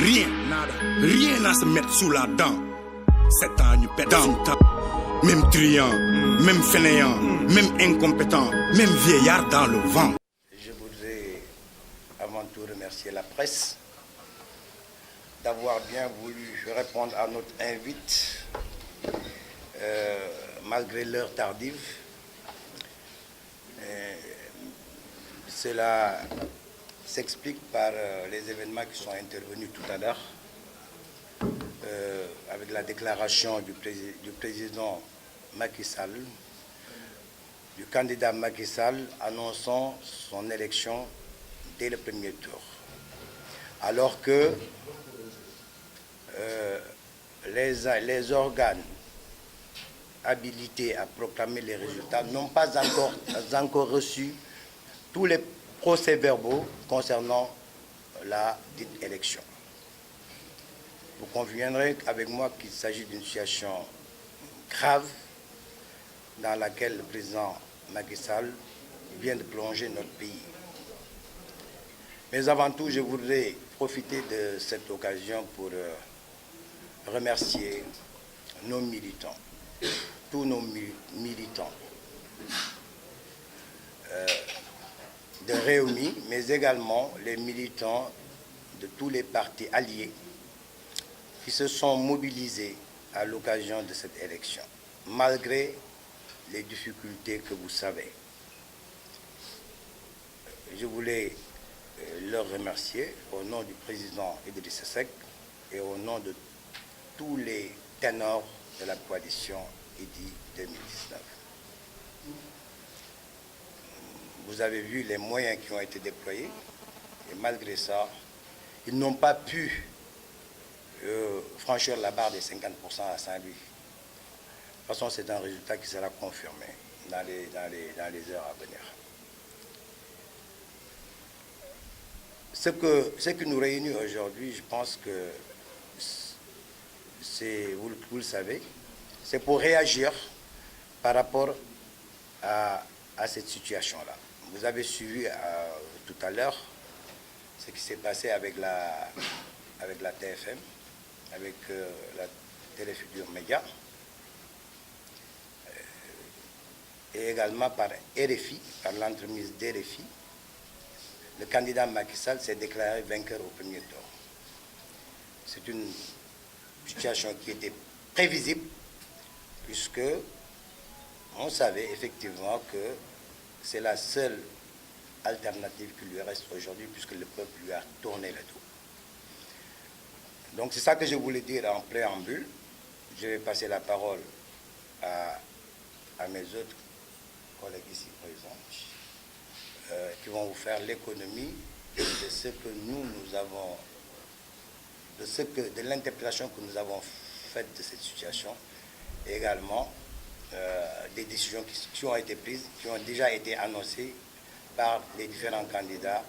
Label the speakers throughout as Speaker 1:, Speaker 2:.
Speaker 1: Rien, nada, rien à se mettre sous la dent. 7 ans, nous pétons. Même triant, même fainéant, même incompétent, même vieillard dans le vent.
Speaker 2: Je voudrais avant tout remercier la presse d'avoir bien voulu répondre à notre invite, malgré l'heure tardive. Cela s'explique par les événements qui sont intervenus tout à l'heure, avec la déclaration du président Macky Sall, du candidat Macky Sall annonçant son élection dès le premier tour. Alors que les organes habilités à proclamer les résultats n'ont pas encore reçu tous les procès-verbaux concernant la dite élection. Vous conviendrez avec moi qu'il s'agit d'une situation grave dans laquelle le président Macky Sall vient de plonger notre pays. Mais avant tout, je voudrais profiter de cette occasion pour remercier nos militants, tous nos militants de Réumi, mais également les militants de tous les partis alliés qui se sont mobilisés à l'occasion de cette élection, malgré les difficultés que vous savez. Je voulais leur remercier au nom du président Idrissa Seck et au nom de tous les ténors de la coalition IDI 2019. Vous avez vu les moyens qui ont été déployés et malgré ça, ils n'ont pas pu franchir la barre des 50% à Saint-Louis. De toute façon, c'est un résultat qui sera confirmé dans les heures à venir. Ce qui nous réunit aujourd'hui, je pense que c'est, vous le savez, c'est pour réagir par rapport à cette situation-là. Vous avez suivi tout à l'heure ce qui s'est passé avec la TFM, avec la Télé Futurs Médias, et également par RFI, par l'entremise d'RFI. Le candidat Macky Sall s'est déclaré vainqueur au premier tour. C'est une situation qui était prévisible, puisque on savait effectivement que c'est la seule alternative qui lui reste aujourd'hui, puisque le peuple lui a tourné le dos. Donc c'est ça que je voulais dire en préambule. Je vais passer la parole à mes autres collègues ici présents, qui vont vous faire l'économie de ce que nous avons, de l'interprétation que nous avons faite de cette situation, et également des décisions qui ont été prises, qui ont déjà été annoncées par les différents candidats,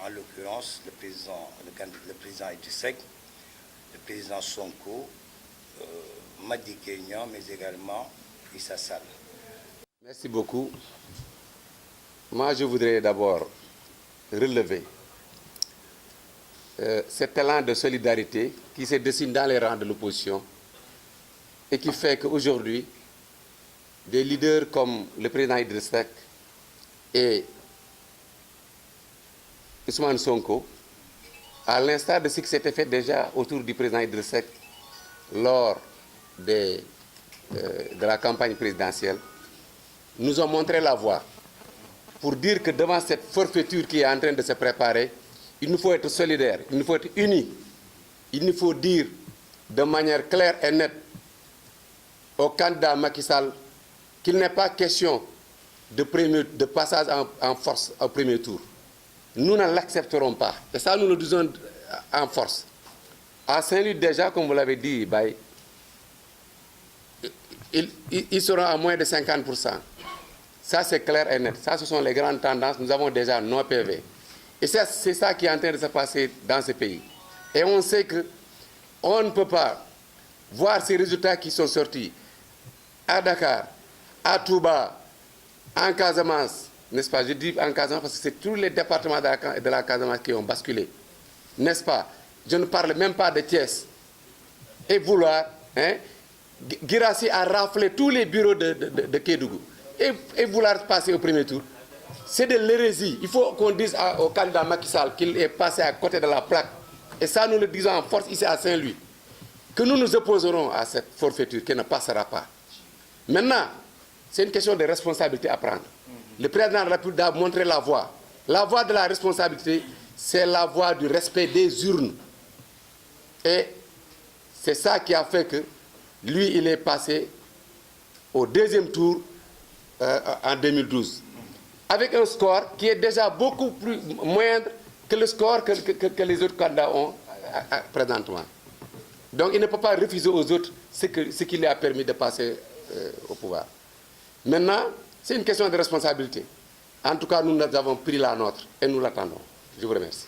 Speaker 2: en l'occurrence le président Idrissa Seck, le président Sonko, Madi Kenya, mais également Issa Sall.
Speaker 3: Merci beaucoup. Moi, je voudrais d'abord relever cet élan de solidarité qui se dessine dans les rangs de l'opposition et qui fait qu'aujourd'hui, des leaders comme le président Idrissa Seck et Ousmane Sonko, à l'instar de ce qui s'était fait déjà autour du président Idrissa Seck lors de la campagne présidentielle, nous ont montré la voie pour dire que devant cette forfaiture qui est en train de se préparer, il nous faut être solidaires, il nous faut être unis, il nous faut dire de manière claire et nette au candidat Macky Sall qu'il n'est pas question de passage en force au premier tour. Nous ne l'accepterons pas. Et ça, nous le disons en force. À Saint-Louis, déjà, comme vous l'avez dit, ils seront à moins de 50%. Ça, c'est clair et net. Ça, ce sont les grandes tendances. Nous avons déjà nos PV. Et c'est ça qui est en train de se passer dans ce pays. Et on sait qu'on ne peut pas voir ces résultats qui sont sortis à Dakar, à Touba, en Casamance, n'est-ce pas? Je dis en Casamance parce que c'est tous les départements de la Casamance qui ont basculé, n'est-ce pas? Je ne parle même pas de Thiès. Et vouloir, hein, Guirassy a raflé tous les bureaux de Kédougou. Et vouloir passer au premier tour, c'est de l'hérésie. Il faut qu'on dise au candidat Macky Sall qu'il est passé à côté de la plaque. Et ça, nous le disons en force ici à Saint-Louis, que nous nous opposerons à cette forfaiture qui ne passera pas. Maintenant, c'est une question de responsabilité à prendre. Le président de la République a montré la voie. La voie de la responsabilité, c'est la voie du respect des urnes. Et c'est ça qui a fait que lui, il est passé au deuxième tour en 2012. Avec un score qui est déjà beaucoup plus moindre que le score que les autres candidats ont présentement. Donc il ne peut pas refuser aux autres ce qui lui a permis de passer au pouvoir. Maintenant, c'est une question de responsabilité. En tout cas, nous avons pris la nôtre et nous l'attendons. Je vous remercie.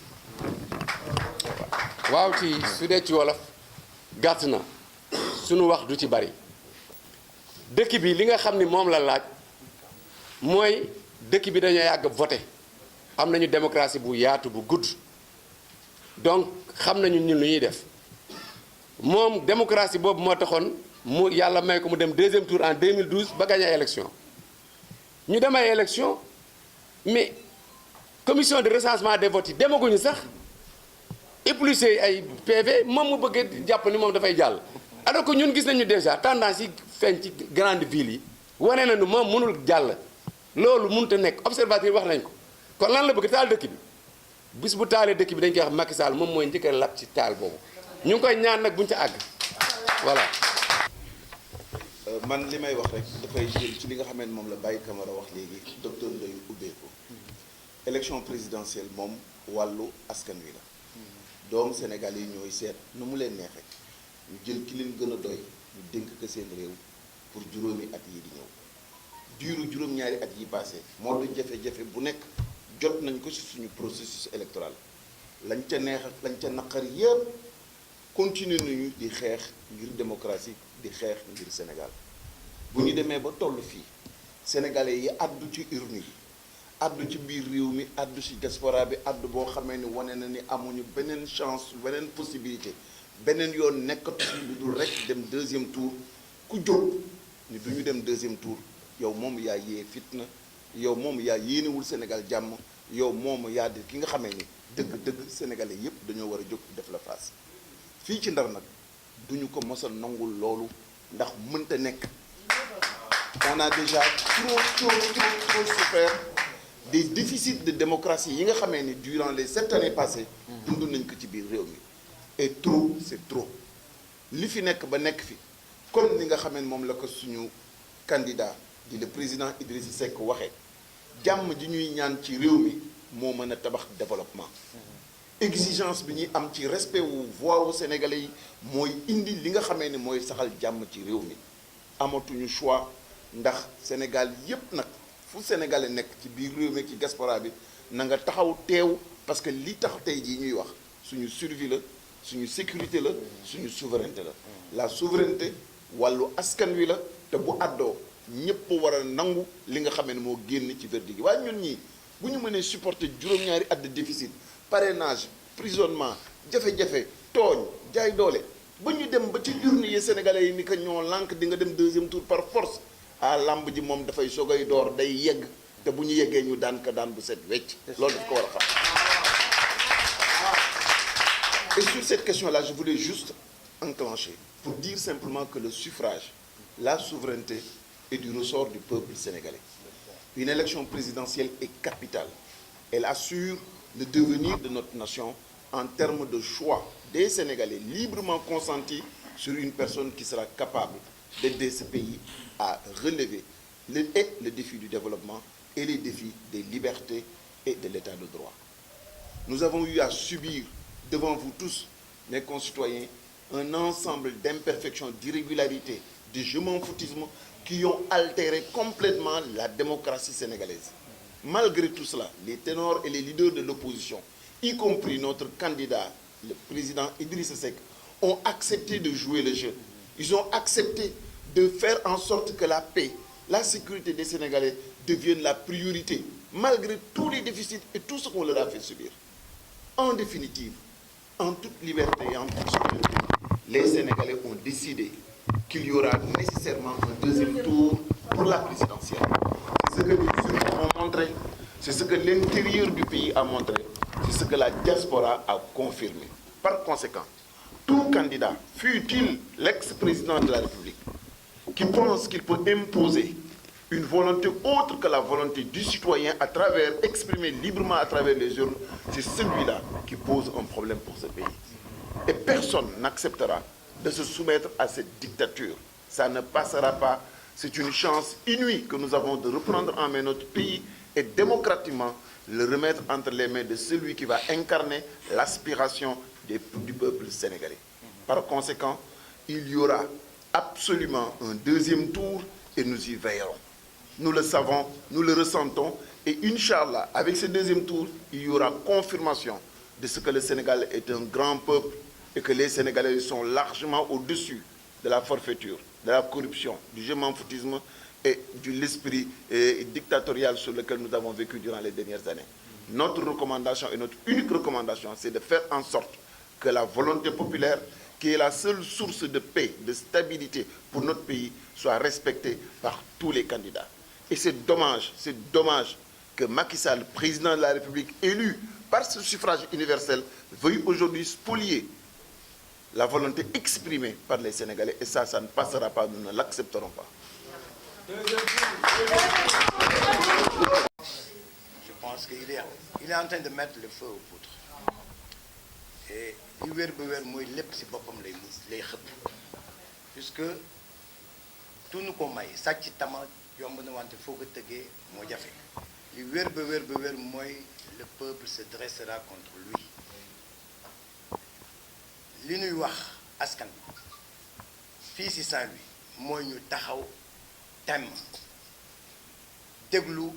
Speaker 3: waaw su dee ci wolof gàtt na sunu wax du ci bari dëkk bi li nga xam ni moom la laaj mooy dëkk bi dañoo yàgg voté am nañu démocratie bu yaatu bu gudd donc xam nañu ñun lu ñuy def moom démocratie boobu moo taxoon mu yàlla may ko mu dem deuxième tour en 2012 ba gagné élection ñu dem ay élection mais commission de recensement des votes yi demaguñu sax épluché ay PV moom mu bëgg jàpp ni moom dafay jàll alors que ñun gis nañu déjà tendance yi feeñ ci grande ville yi wane nañu moom mënul jàll loolu mënut a nekk observateur wax nañ ko kon lan la bëgg taal dëkk bi bis bu taalee dëkk bi dañ koy wax Macky Sall moom mooy njëkk a lab ci taal boobu ñu ngi koy ñaan nag buñu ca àgg voilà.
Speaker 4: man li may wax rek dafay jël ci li nga xamante moom la Baye Camara wax léegi docteur Ndoye ubbeeku élection présidentielle moom wàllu askan wi la doomu Sénégal yi ñooy seet nu mu leen neexee ñu jël ki leen gën a doy ñu dénk ko seen réew pour juróomi at yi di ñëw diiru juróom-ñaari at yi passé moo du jafe-jafe bu nekk jot nañ ko ci suñu processus électoral lañ ca neex ak lañ ca naqar yépp continuer nañu di xeex ngir démocratie di xeex ngir Sénégal bu ñu demee ba toll fii sénégalais yi addu ci urne yi addu ci biir réew mi addu ci diaspora bi addu boo xamee ni wane na ni amuñu beneen chance beneen possibilité beneen yoon nekkatu fi lu dul rek dem deuxième tour ku jóg ni du ñu dem deuxième tour yow moom yaa yee fitna yow moom yaa yéenewul Sénégal jàmm yow moom yaa di ki nga xamee ni dëgg-dëgg sénégalais yépp dañoo war a jóg def la face fii ci Ndar nag duñu ko mos a nangul loolu ndax mënta nekk on a déjà trop souffert des déficits de démocratie yi nga xamee ni durant les 7 années passées dund nañ ko ci biir réew mi et trop c'est trop li fi nekk ba nekk fi comme ni nga xamee moom la ko suñu candidat di le président Idrissa Seck waxee jàmm ji ñuy ñaan ci réew mi moo mën a tabax développement exigence bi ñuy am ci respect wu voix wu sénégalais yi mooy indi li nga xamee ni mooy saxal jàmm ci réew mi amatuñu choix ndax Sénégal yépp nag fu sénégalais nekk ci biir réew mi ci diaspora bi na nga taxaw teew parce que li tax tey jii ñuy wax suñu survie la suñu sécurité la suñu souveraineté la souveraineté wàllu askan wi la te bu àddoo ñëpp war a nangu li nga xamee ne moo génn ci verdict gi waaye ñun ñii bu ñu mënee supporter juróom-ñaari at de déficit parrainage prisonnement jafe-jafe tooñ jaay doole ba ñu dem ba ci urne yi sénégalais yi ni ko ñoo lànk di nga dem deuxième tour par force ah lamb ji moom dafay sogay door day yegg te bu ñu yeggee ñu daan ka daan bu set wecc loolu daf ko war a xam. Et sur cette question-là, je voulais juste enclencher pour dire simplement que le suffrage, la souveraineté est du ressort du peuple sénégalais. Une élection présidentielle est capitale. Elle assure le devenir de notre nation en termes de choix des Sénégalais librement consentis sur une personne qui sera capable d'aider ce pays à relever le défi du développement et les défis des libertés et de l'état de droit. Nous avons eu à subir devant vous tous, mes concitoyens, un ensemble d'imperfections, d'irrégularités, de je m'en foutisme qui ont altéré complètement la démocratie sénégalaise. Malgré tout cela, les ténors et les leaders de l'opposition, y compris notre candidat, le président Idrissa Seck, ont accepté de jouer le jeu. Ils ont accepté de faire en sorte que la paix, la sécurité des Sénégalais deviennent la priorité malgré tous les déficits et tout ce qu'on leur a fait subir. En définitive, en toute liberté et en toute souveraineté, les Sénégalais ont décidé qu'il y aura nécessairement un deuxième tour pour la présidentielle. C'est ce que les urnes ont montré, c'est ce que l'intérieur du pays a montré, c'est ce que la diaspora a confirmé. Par conséquent, tout candidat, fût-il l'ex-président de la République, qui pense qu'il peut imposer une volonté autre que la volonté du citoyen à travers, exprimée librement à travers les urnes, c'est celui-là qui pose un problème pour ce pays. Et personne n'acceptera de se soumettre à cette dictature. Ça ne passera pas. C'est une chance inouïe que nous avons de reprendre en main notre pays et démocratiquement le remettre entre les mains de celui qui va incarner l'aspiration du peuple sénégalais. Par conséquent, il y aura absolument un deuxième tour et nous y veillerons. Nous le savons, nous le ressentons et Inch'Allah, avec ce deuxième tour, il y aura confirmation de ce que le Sénégal est un grand peuple et que les Sénégalais sont largement au-dessus de la forfaiture, de la corruption, du je m'en foutisme et de l'esprit dictatorial sur lequel nous avons vécu durant les dernières années. Notre recommandation et notre unique recommandation, c'est de faire en sorte que la volonté populaire, qui est la seule source de paix, de stabilité pour notre pays, soit respectée par tous les candidats. Et c'est dommage que Macky Sall, président de la République élu par ce suffrage universel, veuille aujourd'hui spolier la volonté exprimée par les Sénégalais. Et ça ne passera pas, nous ne l'accepterons pas.
Speaker 2: Je pense qu'il est en train de mettre le feu aux poudres. Et li wér ba wér mooy lépp ci boppam lay xëpp puisque tout nu ko may sàcc tama yomb na wante foo ko tëggee moo jafe li wér ba wér mooy le peuple se dressera contre lui. Li ñuy wax askan fii ci Saint-Louis mooy ñu taxaw temm déglu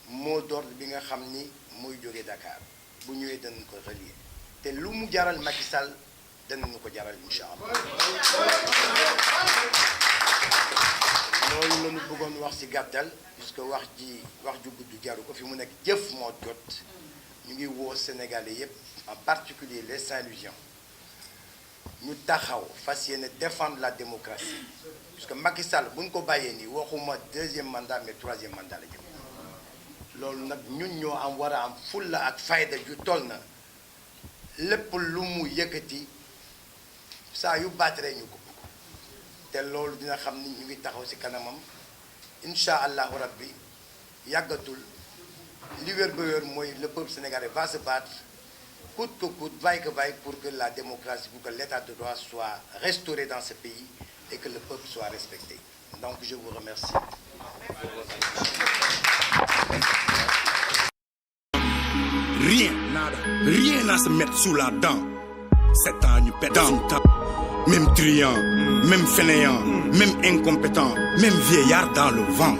Speaker 2: mot d'ordre bi nga xam ni muy jóge Dakar bu ñëwee danañ ko relier te lu mu jaral Macky Sall danañu ko jaral incha allah. loolu la ñu bëggoon wax ci gàttal puisque wax ju gudd jaru ko fi mu nekk jëf moo jot ñu ngi woo Sénégalais yépp en particulier les Saint-Louisiens ñu taxaw fas yéene défendre la démocratie puisque Macky Sall bu ñu ko bàyyee nii waxuma deuxième mandat mais troisième mandat la jëm loolu nag ñun ñoo war a am fulla ak fayda ju toll na lépp lu mu yëkkati saa yu baateree ñu ko te loolu dina xam ni ñu ngi taxaw ci kanamam incha allahu rabbi yàggatul li wér ba wér mooy le peuple sénégalais va se battre coûte que coûte, vaille que vaille, pour que la démocratie, pour que l'état de droit soit restauré dans ce pays et que le peuple soit respecté. Donc je vous remercie.
Speaker 1: Rien à se mettre sous la dent. 7 ans, nous perdons temps. Même truand, même fainéant, même incompétent, même vieillard dans le vent.